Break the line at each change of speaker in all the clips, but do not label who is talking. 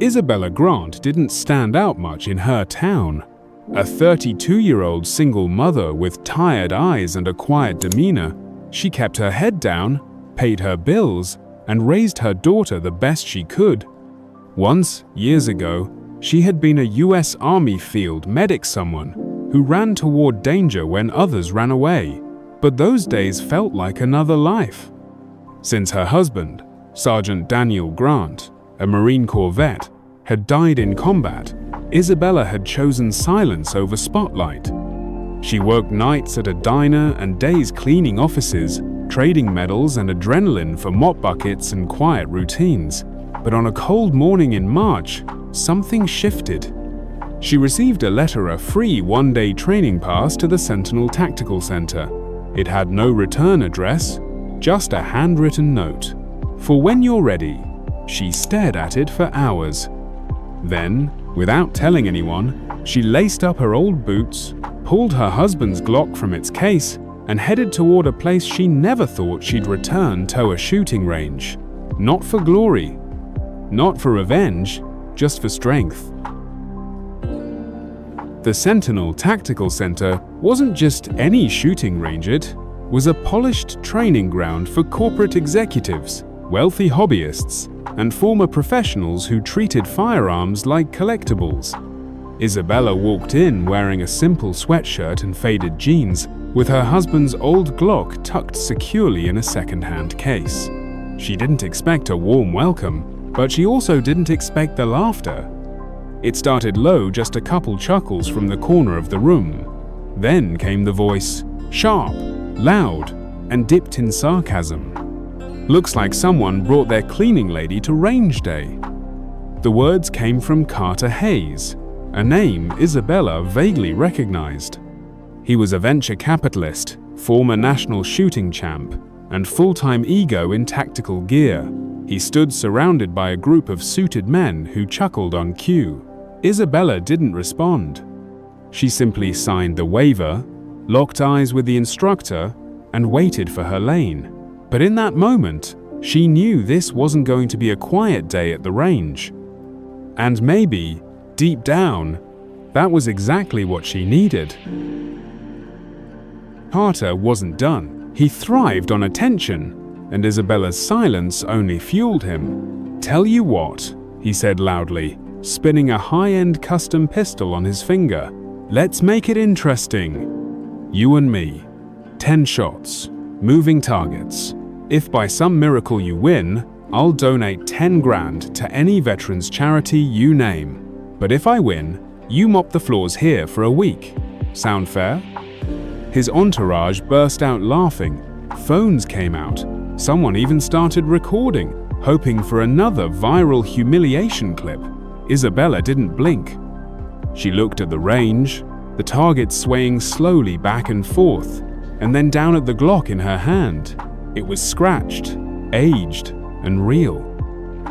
Isabella Grant didn't stand out much in her town. A 32-year-old single mother with tired eyes and a quiet demeanor, she kept her head down, paid her bills, and raised her daughter the best she could. Once, years ago, she had been a US Army field medic, someone who ran toward danger when others ran away. But those days felt like another life. Since her husband, Sergeant Daniel Grant, a Marine Corps vet, had died in combat, Isabella had chosen silence over spotlight. She worked nights at a diner and days cleaning offices, trading medals and adrenaline for mop buckets and quiet routines. But on a cold morning in March, something shifted. She received a letter, a free one-day training pass to the Sentinel Tactical Center. It had no return address, just a handwritten note. "For when you're ready." She stared at it for hours. Then, without telling anyone, she laced up her old boots, pulled her husband's Glock from its case, and headed toward a place she never thought she'd return to: a shooting range. Not for glory, not for revenge, just for strength. The Sentinel Tactical Center wasn't just any shooting range, it was a polished training ground for corporate executives, wealthy hobbyists, and former professionals who treated firearms like collectibles. Isabella walked in wearing a simple sweatshirt and faded jeans, with her husband's old Glock tucked securely in a second-hand case. She didn't expect a warm welcome, but she also didn't expect the laughter. It started low, just a couple chuckles from the corner of the room. Then came the voice, sharp, loud, and dipped in sarcasm. "Looks like someone brought their cleaning lady to range day." The words came from Carter Hayes, a name Isabella vaguely recognized. He was a venture capitalist, former national shooting champ, and full-time ego in tactical gear. He stood surrounded by a group of suited men who chuckled on cue. Isabella didn't respond. She simply signed the waiver, locked eyes with the instructor, and waited for her lane. But in that moment, she knew this wasn't going to be a quiet day at the range. And maybe, deep down, that was exactly what she needed. Carter wasn't done. He thrived on attention, and Isabella's silence only fueled him. "Tell you what," he said loudly, spinning a high-end custom pistol on his finger. "Let's make it interesting. You and me. 10 shots. Moving targets. If by some miracle you win, I'll donate 10 grand to any veterans charity you name. But if I win, you mop the floors here for a week. Sound fair?" His entourage burst out laughing. Phones came out. Someone even started recording, hoping for another viral humiliation clip. Isabella didn't blink. She looked at the range, the target swaying slowly back and forth, and then down at the Glock in her hand. It was scratched, aged, and real.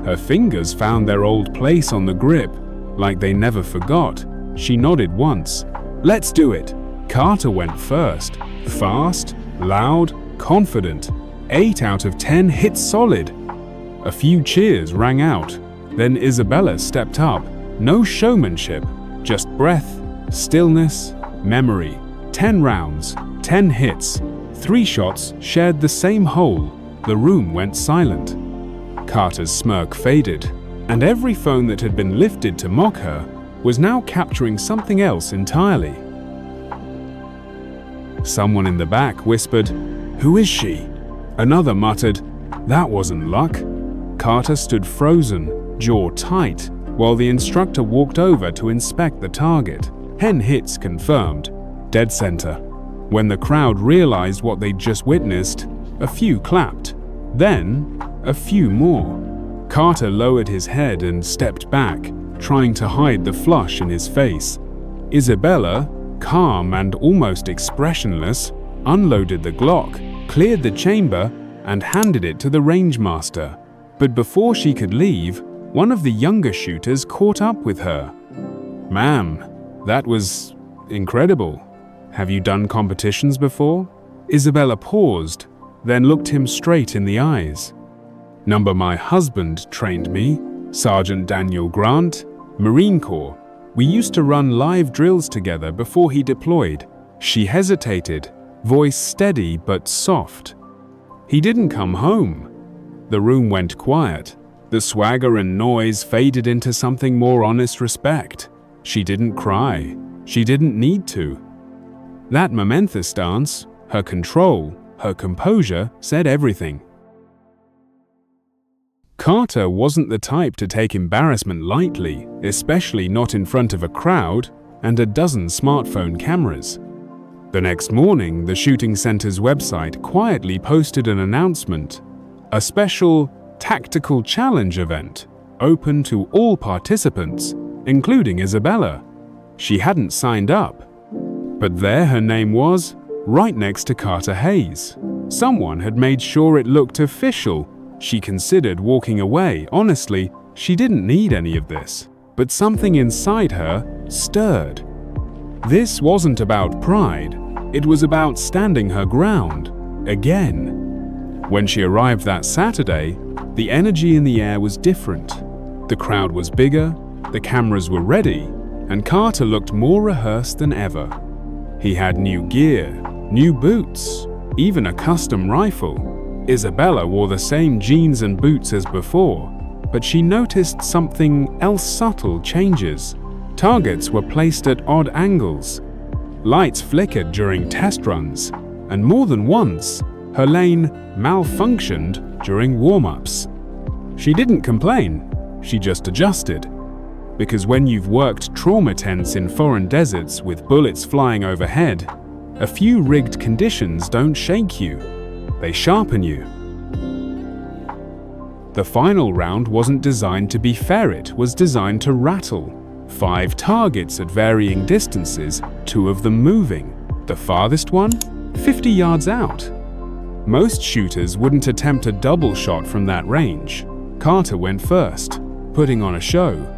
Her fingers found their old place on the grip, like they never forgot. She nodded once. "Let's do it." Carter went first. Fast, loud, confident. 8 out of 10 hit solid. A few cheers rang out. Then Isabella stepped up. No showmanship, just breath, stillness, memory. 10 rounds, 10 hits. 3 shots shared the same hole. The room went silent. Carter's smirk faded, and every phone that had been lifted to mock her was now capturing something else entirely. Someone in the back whispered, "Who is she?" Another muttered, "That wasn't luck." Carter stood frozen, jaw tight, while the instructor walked over to inspect the target. 10 hits confirmed. Dead center. When the crowd realized what they'd just witnessed, a few clapped. Then, a few more. Carter lowered his head and stepped back, trying to hide the flush in his face. Isabella, calm and almost expressionless, unloaded the Glock, cleared the chamber, and handed it to the range master. But before she could leave, one of the younger shooters caught up with her. "Ma'am, that was incredible. Have you done competitions before?" Isabella paused, then looked him straight in the eyes. "Number my husband trained me, Sergeant Daniel Grant, Marine Corps. We used to run live drills together before he deployed. She hesitated, voice steady but soft. He didn't come home. The room went quiet. The swagger and noise faded into something more honest respect. She didn't cry. She didn't need to. That momentous dance, her control, her composure, said everything. Carter wasn't the type to take embarrassment lightly, especially not in front of a crowd and a dozen smartphone cameras. The next morning, the shooting center's website quietly posted an announcement, a special tactical challenge event, open to all participants, including Isabella. She hadn't signed up, but there her name was, right next to Carter Hayes. Someone had made sure it looked official. She considered walking away. Honestly, she didn't need any of this, but something inside her stirred. This wasn't about pride. It was about standing her ground, again. When she arrived that Saturday, the energy in the air was different. The crowd was bigger, the cameras were ready, and Carter looked more rehearsed than ever. He had new gear, new boots, even a custom rifle. Isabella wore the same jeans and boots as before, but she noticed something else: subtle changes. Targets were placed at odd angles. Lights flickered during test runs, and more than once, her lane malfunctioned during warm-ups. She didn't complain, she just adjusted. Because when you've worked trauma tents in foreign deserts with bullets flying overhead, a few rigged conditions don't shake you, they sharpen you. The final round wasn't designed to be fair, it was designed to rattle. 5 targets at varying distances, 2 of them moving. The farthest one, 50 yards out. Most shooters wouldn't attempt a double shot from that range. Carter went first, putting on a show.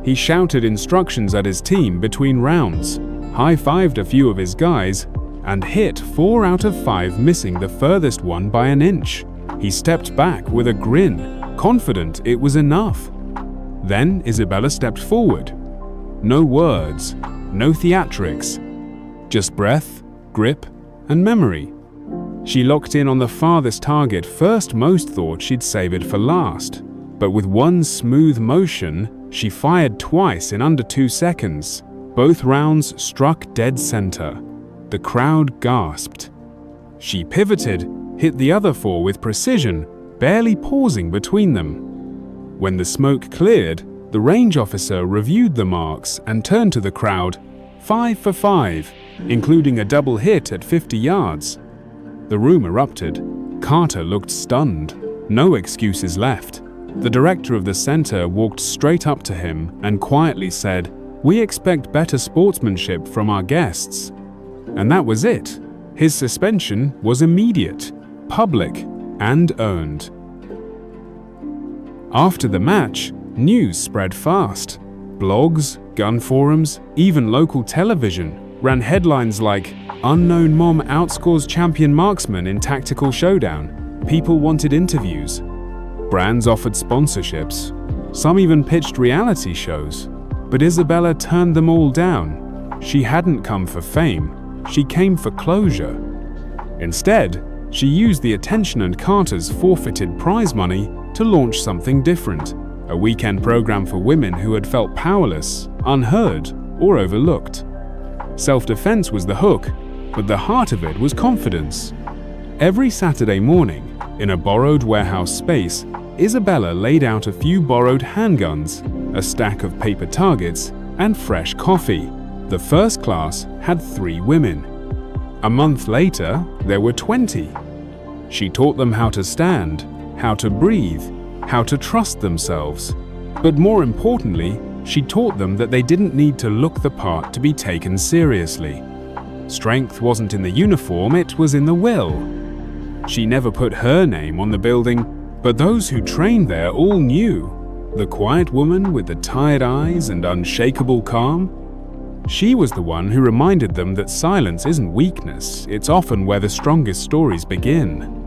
He shouted instructions at his team between rounds, high-fived a few of his guys, and hit 4 out of 5, missing the furthest one by an inch. He stepped back with a grin, confident it was enough. Then Isabella stepped forward. No words, no theatrics, just breath, grip, and memory. She locked in on the farthest target first. Most thought she'd save it for last, but with one smooth motion, she fired twice in under 2 seconds. Both rounds struck dead center. The crowd gasped. She pivoted, hit the other 4 with precision, barely pausing between them. When the smoke cleared, the range officer reviewed the marks and turned to the crowd, 5 for 5, including a double hit at 50 yards. The room erupted. Carter looked stunned. No excuses left. The director of the center walked straight up to him and quietly said, "We expect better sportsmanship from our guests." And that was it. His suspension was immediate, public, and earned. After the match, news spread fast. Blogs, gun forums, even local television ran headlines like, "Unknown mom outscores champion marksman in tactical showdown." People wanted interviews. Brands offered sponsorships. Some even pitched reality shows. But Isabella turned them all down. She hadn't come for fame. She came for closure. Instead, she used the attention and Carter's forfeited prize money to launch something different, a weekend program for women who had felt powerless, unheard, or overlooked. Self-defense was the hook, but the heart of it was confidence. Every Saturday morning, in a borrowed warehouse space, Isabella laid out a few borrowed handguns, a stack of paper targets, and fresh coffee. The first class had 3 women. A month later, there were 20. She taught them how to stand, how to breathe, how to trust themselves. But more importantly, she taught them that they didn't need to look the part to be taken seriously. Strength wasn't in the uniform, it was in the will. She never put her name on the building, but those who trained there all knew. The quiet woman with the tired eyes and unshakable calm? She was the one who reminded them that silence isn't weakness, it's often where the strongest stories begin.